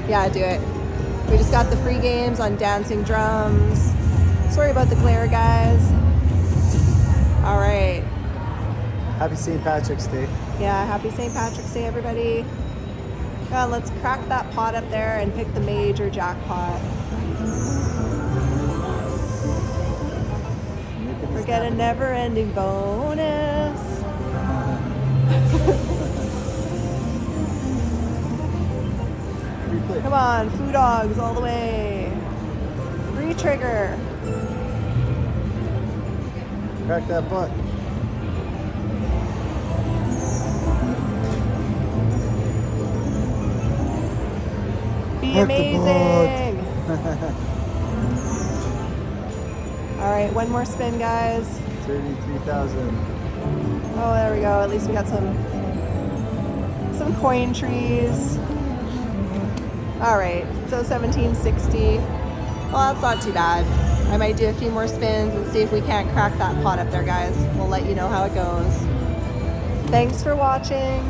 Yeah, do it. We just got the free games on Dancing Drums. Sorry about the glare, guys. All right. Happy St. Patrick's Day. Yeah, happy St. Patrick's Day, everybody. Yeah, let's crack that pot up there and pick the major jackpot. We're getting a never-ending bonus. Come on, Foo Dogs all the way. Re-trigger. Crack that butt. Be Crack amazing. All right, one more spin, guys. 33,000. Oh, there we go. At least we got some coin trees. All right, so 1760. Well, that's not too bad. I might do a few more spins and see if we can't crack that pot up there, guys. We'll let you know how it goes. Thanks for watching.